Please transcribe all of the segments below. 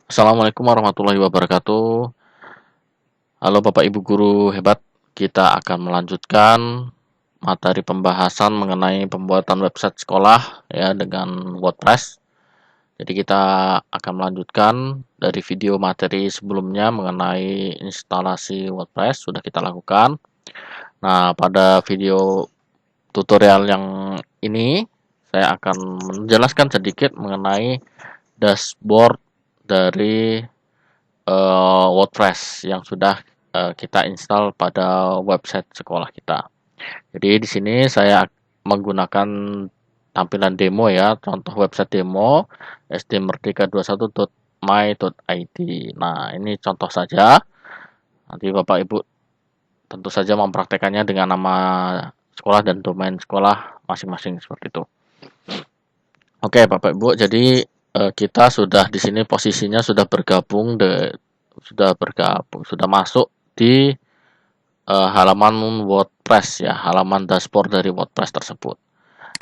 Assalamualaikum warahmatullahi wabarakatuh. Halo Bapak Ibu guru hebat, kita akan melanjutkan materi pembahasan mengenai pembuatan website sekolah ya dengan WordPress. Jadi kita akan melanjutkan dari video materi sebelumnya mengenai instalasi WordPress sudah kita lakukan. Nah, pada video tutorial yang ini saya akan menjelaskan sedikit mengenai dashboard dari WordPress yang sudah kita install pada website sekolah kita. Jadi di sini saya menggunakan tampilan demo ya, contoh website demo sdmerdeka21.my.id. Nah, ini contoh saja. Nanti Bapak Ibu tentu saja mempraktekannya dengan nama sekolah dan domain sekolah masing-masing seperti itu. Oke, Bapak Ibu, jadi kita sudah di sini posisinya sudah sudah masuk di halaman WordPress ya, halaman dashboard dari WordPress tersebut.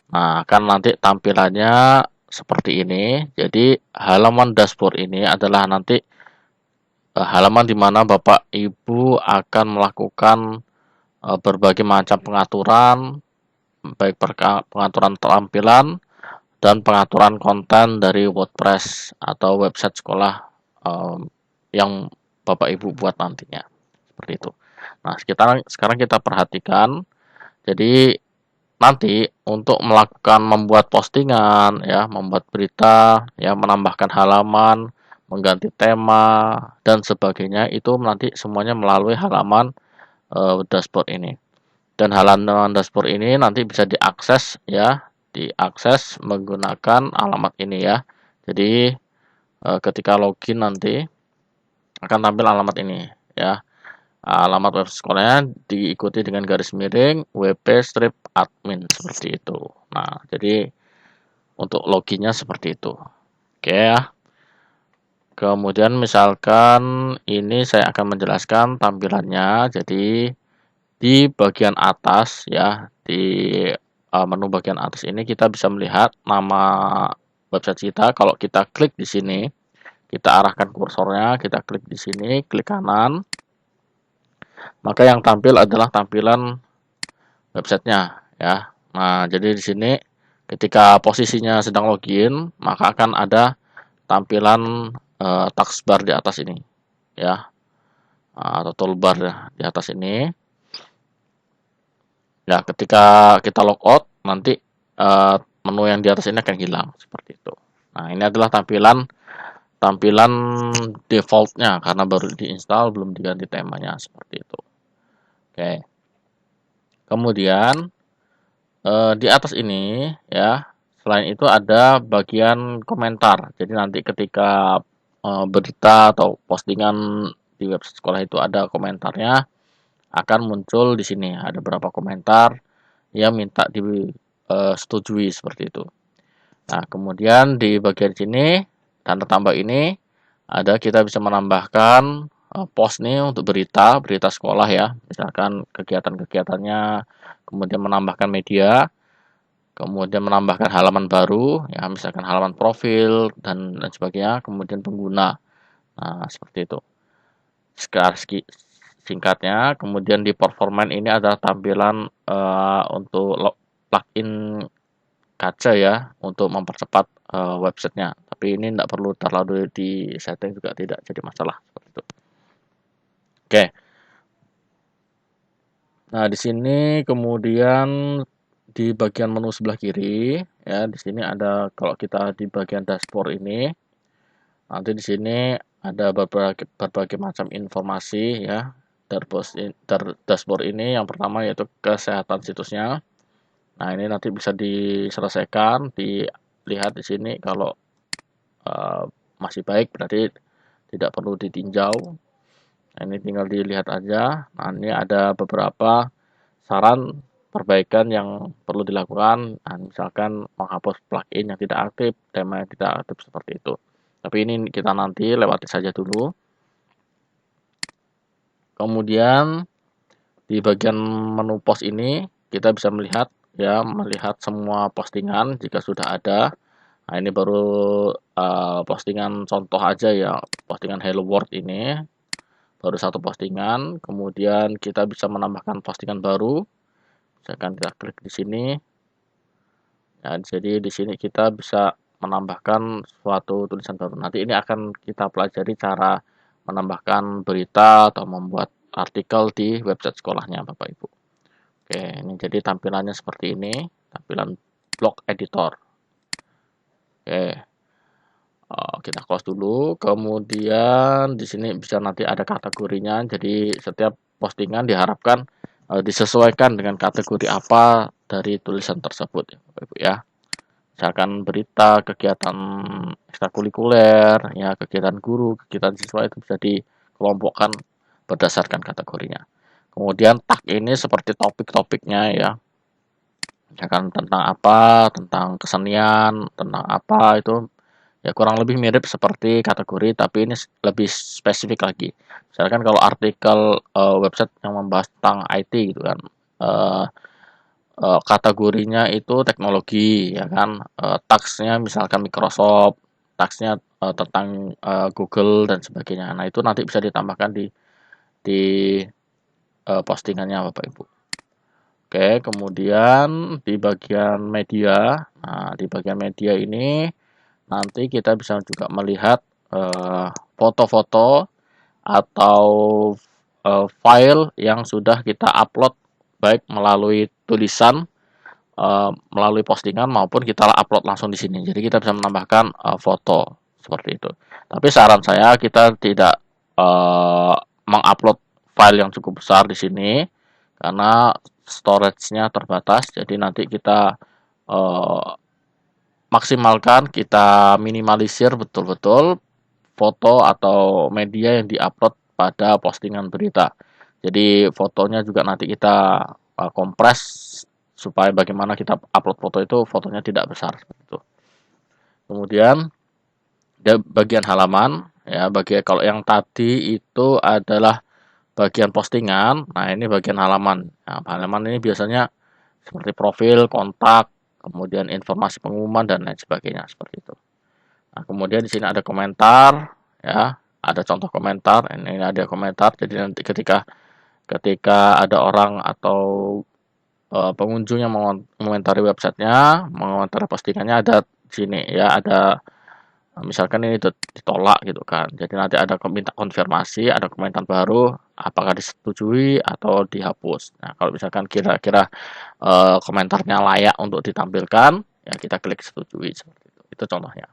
Nah, kan nanti tampilannya seperti ini. Jadi, halaman dashboard ini adalah nanti halaman di mana Bapak Ibu akan melakukan berbagai macam pengaturan, baik pengaturan tampilan dan pengaturan konten dari WordPress atau website sekolah yang Bapak Ibu buat nantinya. Seperti itu. Nah, sekarang kita perhatikan. Jadi nanti untuk melakukan membuat postingan ya, membuat berita ya, menambahkan halaman, mengganti tema dan sebagainya itu nanti semuanya melalui halaman dashboard ini. Dan halaman dashboard ini nanti bisa diakses ya, diakses menggunakan alamat ini ya. Jadi ketika login nanti akan tampil alamat ini ya. Alamat web sekolahnya diikuti dengan garis miring wp-admin seperti itu. Nah, jadi untuk loginnya seperti itu. Oke ya. Kemudian misalkan ini saya akan menjelaskan tampilannya. Jadi di bagian atas ya, di menu bagian atas ini kita bisa melihat nama website kita. Kalau kita klik di sini, kita arahkan kursornya, kita klik di sini, klik kanan, maka yang tampil adalah tampilan websitenya ya. Nah, jadi di sini ketika posisinya sedang login, maka akan ada tampilan taskbar di atas ini ya, atau toolbar ya, di atas ini. Ya, ketika kita logout nanti menu yang di atas ini akan hilang seperti itu. Nah, ini adalah tampilan defaultnya karena baru diinstal belum diganti temanya seperti itu. Oke. Kemudian di atas ini ya, selain itu ada bagian komentar. Jadi nanti ketika berita atau postingan di website sekolah itu ada komentarnya, akan muncul di sini. Ada beberapa komentar yang minta disetujui seperti itu. Nah, kemudian di bagian sini tanda tambah ini ada kita bisa menambahkan post nih untuk berita sekolah ya. Misalkan kegiatan-kegiatannya, kemudian menambahkan media, kemudian menambahkan halaman baru ya, misalkan halaman profil dan sebagainya, kemudian pengguna. Nah, seperti itu. Sekarang singkatnya, kemudian di performance ini adalah tampilan untuk plugin kaca ya, untuk mempercepat websitenya. Tapi ini tidak perlu terlalu di setting juga tidak jadi masalah seperti itu. Oke. Nah, di sini kemudian di bagian menu sebelah kiri ya, di sini ada, kalau kita di bagian dashboard ini, nanti di sini ada berbagai macam informasi ya. Dashboard ini yang pertama yaitu kesehatan situsnya. Nah, ini nanti bisa diselesaikan, dilihat di sini kalau masih baik berarti tidak perlu ditinjau. Nah, ini tinggal dilihat aja. Nah, ini ada beberapa saran perbaikan yang perlu dilakukan. Nah, misalkan menghapus plugin yang tidak aktif, tema yang tidak aktif seperti itu. Tapi ini kita nanti lewati saja dulu. Kemudian di bagian menu post ini kita bisa melihat ya, melihat semua postingan jika sudah ada. Nah, ini baru postingan contoh aja ya, postingan Hello World ini baru satu postingan. Kemudian kita bisa menambahkan postingan baru. Misalkan kita klik di sini. Ya, jadi di sini kita bisa menambahkan suatu tulisan baru. Nanti ini akan kita pelajari cara menambahkan berita atau membuat artikel di website sekolahnya Bapak Ibu. Oke, ini jadi tampilannya seperti ini, tampilan blog editor. Oke, kita close dulu. Kemudian di sini bisa nanti ada kategorinya. Jadi setiap postingan diharapkan disesuaikan dengan kategori apa dari tulisan tersebut ya Bapak Ibu ya. Misalkan berita, kegiatan ekstrakurikuler, ya kegiatan guru, kegiatan siswa itu bisa dikelompokkan berdasarkan kategorinya. Kemudian tag ini seperti topik-topiknya ya. Misalkan tentang apa, tentang kesenian, tentang apa itu ya kurang lebih mirip seperti kategori tapi ini lebih spesifik lagi. Misalkan kalau artikel website yang membahas tentang IT gitu kan. Uh, kategorinya itu teknologi ya kan, tagsnya misalkan Microsoft, tagsnya tentang Google dan sebagainya. Nah itu nanti bisa ditambahkan di postingannya Bapak Ibu. Oke, kemudian di bagian media, nah di bagian media ini nanti kita bisa juga melihat foto-foto atau file yang sudah kita upload baik melalui tulisan, melalui postingan maupun kita upload langsung di sini. Jadi kita bisa menambahkan foto seperti itu. Tapi saran saya kita tidak mengupload file yang cukup besar di sini karena storage-nya terbatas. Jadi nanti kita maksimalkan, kita minimalisir betul-betul foto atau media yang diupload pada postingan berita. Jadi fotonya juga nanti kita kompres supaya bagaimana kita upload foto itu fotonya tidak besar gitu. Kemudian bagian halaman ya, kalau yang tadi itu adalah bagian postingan, nah ini bagian halaman. Nah, halaman ini biasanya seperti profil, kontak, kemudian informasi pengumuman dan lain sebagainya seperti itu. Nah, kemudian di sini ada komentar ya, ada contoh komentar. Ini ada komentar. Jadi nanti ketika ada orang atau pengunjung yang mengomentari websitenya, mengomentari postingannya ada di sini ya, ada misalkan ini ditolak gitu kan. Jadi nanti ada minta konfirmasi, ada komentar baru, apakah disetujui atau dihapus. Nah, kalau misalkan kira-kira komentarnya layak untuk ditampilkan, ya kita klik setujui seperti itu. Itu contohnya.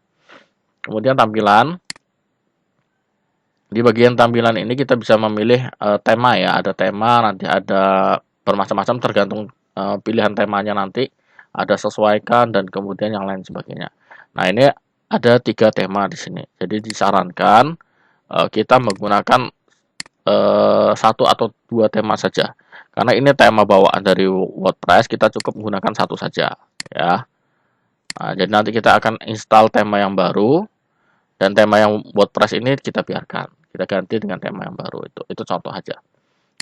Kemudian tampilan. Di bagian tampilan ini kita bisa memilih tema ya, ada tema, nanti ada bermacam-macam tergantung pilihan temanya nanti, ada sesuaikan dan kemudian yang lain sebagainya. Nah, ini ada 3 tema di sini. Jadi disarankan kita menggunakan 1 atau 2 tema saja. Karena ini tema bawaan dari WordPress, kita cukup menggunakan 1 saja ya. Nah, jadi nanti kita akan install tema yang baru dan tema yang WordPress ini kita biarkan. Kita ganti dengan tema yang baru itu. Itu contoh aja.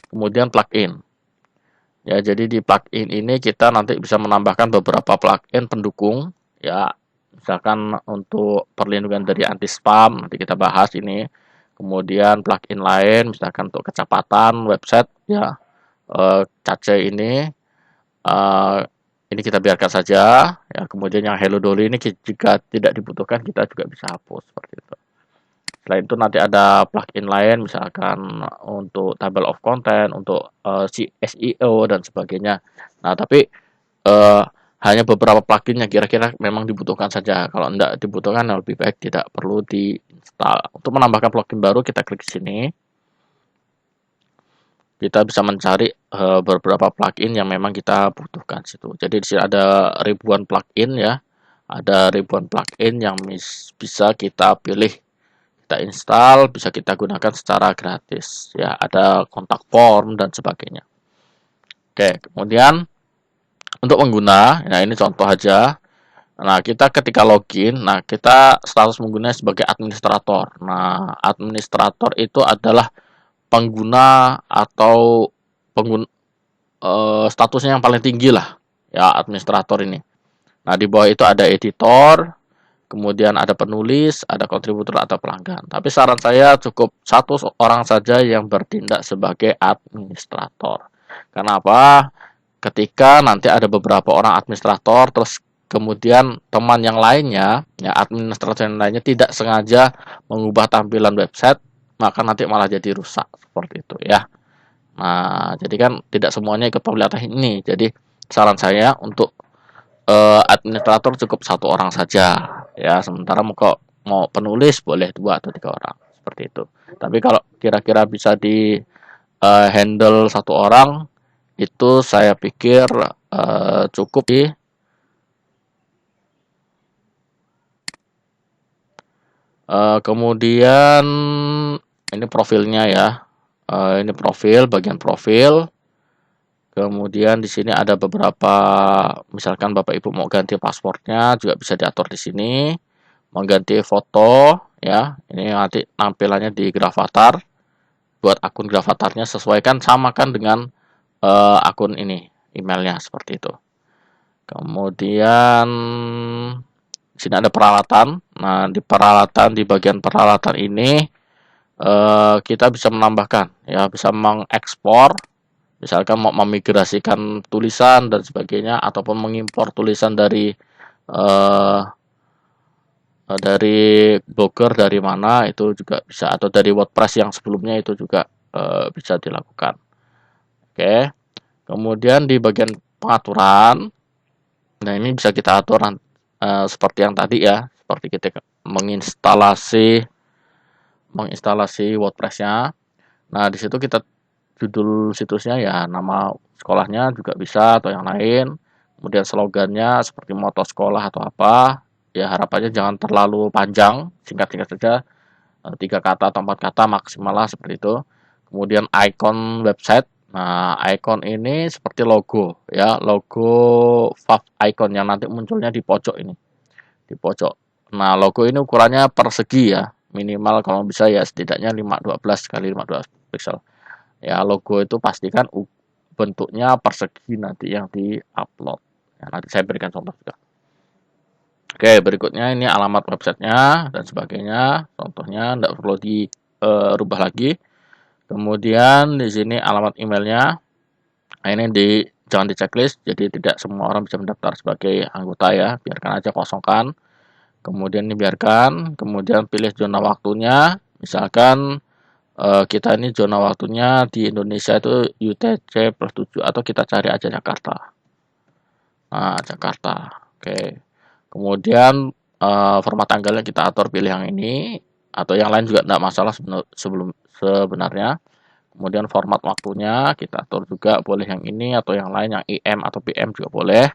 Kemudian plugin. Ya, jadi di plugin ini kita nanti bisa menambahkan beberapa plugin pendukung ya. Misalkan untuk perlindungan dari anti spam, nanti kita bahas ini. Kemudian plugin lain misalkan untuk kecepatan website ya. Cache ini kita biarkan saja ya. Kemudian yang Hello Dolly ini jika tidak dibutuhkan kita juga bisa hapus seperti itu. Selain itu nanti ada plugin lain misalkan untuk table of content, untuk SEO dan sebagainya. Nah, tapi hanya beberapa plugin yang kira-kira memang dibutuhkan saja. Kalau tidak dibutuhkan lebih baik tidak perlu diinstal. Untuk menambahkan plugin baru kita klik sini. Kita bisa mencari beberapa plugin yang memang kita butuhkan situ. Jadi di sini ada ribuan plugin ya. Ada ribuan plugin yang bisa kita pilih, kita install, bisa kita gunakan secara gratis ya, ada kontak form dan sebagainya. Oke, kemudian untuk pengguna, nah ini contoh aja. Nah, kita ketika login, nah kita status pengguna sebagai administrator. Nah, administrator itu adalah pengguna atau pengguna statusnya yang paling tinggi lah ya, administrator ini. Nah, di bawah itu ada editor, kemudian ada penulis, ada kontributor atau pelanggan. Tapi saran saya cukup satu orang saja yang bertindak sebagai administrator. Kenapa? Ketika nanti ada beberapa orang administrator, terus kemudian teman yang lainnya, ya administrator yang lainnya tidak sengaja mengubah tampilan website, maka nanti malah jadi rusak seperti itu ya. Nah, jadi kan tidak semuanya ikut pemilihan ini. Jadi saran saya untuk administrator cukup satu orang saja ya. Sementara mau penulis boleh 2 atau 3 orang seperti itu. Tapi kalau kira-kira bisa di handle satu orang, itu saya pikir cukup sih. Kemudian ini profilnya ya. Ini profil, bagian profil. Kemudian di sini ada beberapa, misalkan Bapak Ibu mau ganti pasportnya juga bisa diatur di sini. Mau ganti foto ya, ini nanti tampilannya di Gravatar. Buat akun Gravatarnya sesuaikan, samakan dengan akun ini, emailnya seperti itu. Kemudian di sini ada peralatan. Nah, di bagian peralatan ini kita bisa menambahkan ya, bisa mengekspor, misalkan mau memigrasikan tulisan dan sebagainya, ataupun mengimpor tulisan dari blogger dari mana itu juga bisa, atau dari WordPress yang sebelumnya itu juga bisa dilakukan. Oke. Kemudian di bagian pengaturan, nah ini bisa kita atur seperti yang tadi ya, seperti kita menginstalasi WordPress-nya. Nah, di situ kita judul situsnya ya, nama sekolahnya juga bisa atau yang lain. Kemudian slogannya seperti moto sekolah atau apa. Ya, harapannya jangan terlalu panjang, singkat-singkat saja. 3 kata atau 4 kata maksimal lah seperti itu. Kemudian icon website. Nah, icon ini seperti logo ya, logo fav icon yang nanti munculnya di pojok ini. Di pojok. Nah, logo ini ukurannya persegi ya. Minimal kalau bisa ya setidaknya 512 kali 512 pixel. Ya, logo itu pastikan bentuknya persegi nanti yang di-upload. Ya, nanti saya berikan contoh juga. Oke, berikutnya ini alamat websitenya dan sebagainya. Contohnya tidak perlu dirubah lagi. Kemudian di sini alamat emailnya. Nah, ini jangan di checklist, jadi tidak semua orang bisa mendaftar sebagai anggota ya. Biarkan aja, kosongkan. Kemudian ini biarkan. Kemudian pilih zona waktunya. Misalkan kita ini zona waktunya di Indonesia itu UTC +7, atau kita cari aja Jakarta. Nah, Jakarta. Oke. Kemudian format tanggalnya kita atur, pilih yang ini, atau yang lain juga tidak masalah sebenarnya. Kemudian format waktunya kita atur juga, boleh yang ini atau yang lain, yang IM atau PM juga boleh.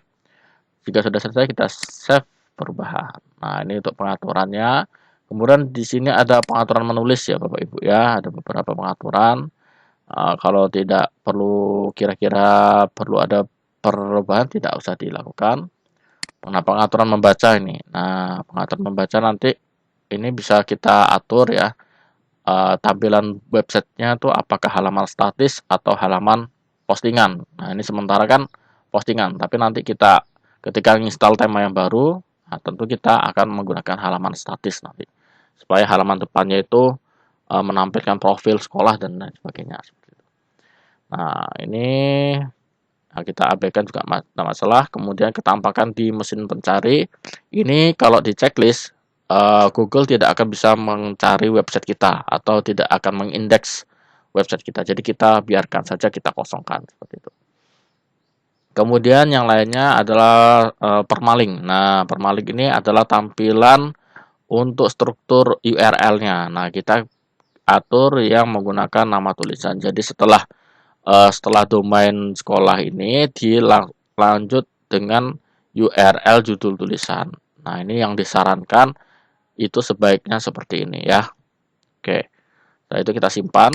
Jika sudah selesai, kita save perubahan. Nah, ini untuk pengaturannya. Kemudian di sini ada pengaturan menulis ya Bapak Ibu ya, ada beberapa pengaturan. Kalau tidak perlu, kira-kira perlu ada perubahan, tidak usah dilakukan. Nah, pengaturan membaca ini. Nah, pengaturan membaca nanti ini bisa kita atur ya. Tampilan websitenya tuh apakah halaman statis atau halaman postingan. Nah, ini sementara kan postingan, tapi nanti kita ketika install tema yang baru, nah, tentu kita akan menggunakan halaman statis nanti, supaya halaman depannya itu menampilkan profil sekolah dan lain sebagainya. Nah, ini kita abaikan juga tidak masalah. Kemudian ketampakan di mesin pencari, ini kalau di checklist, Google tidak akan bisa mencari website kita atau tidak akan mengindeks website kita. Jadi kita biarkan saja, kita kosongkan seperti itu. Kemudian yang lainnya adalah permalink. Nah, permalink ini adalah tampilan untuk struktur URL-nya. Nah, kita atur yang menggunakan nama tulisan. Jadi setelah domain sekolah ini dilanjut dengan URL judul tulisan. Nah, ini yang disarankan itu sebaiknya seperti ini ya. Oke. Setelah itu kita simpan.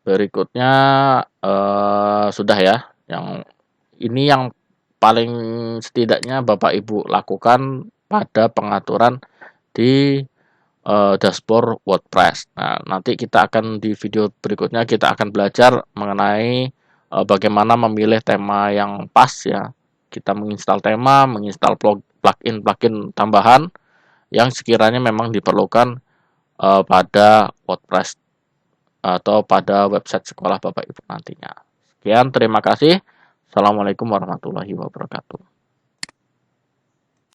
Berikutnya sudah ya. Ini yang paling setidaknya Bapak Ibu lakukan pada pengaturan di dashboard WordPress. Nah, nanti kita akan di video berikutnya kita akan belajar mengenai bagaimana memilih tema yang pas ya. Kita menginstal tema, menginstal plugin tambahan yang sekiranya memang diperlukan pada WordPress atau pada website sekolah Bapak Ibu nantinya. Sekian, terima kasih. Assalamualaikum warahmatullahi wabarakatuh.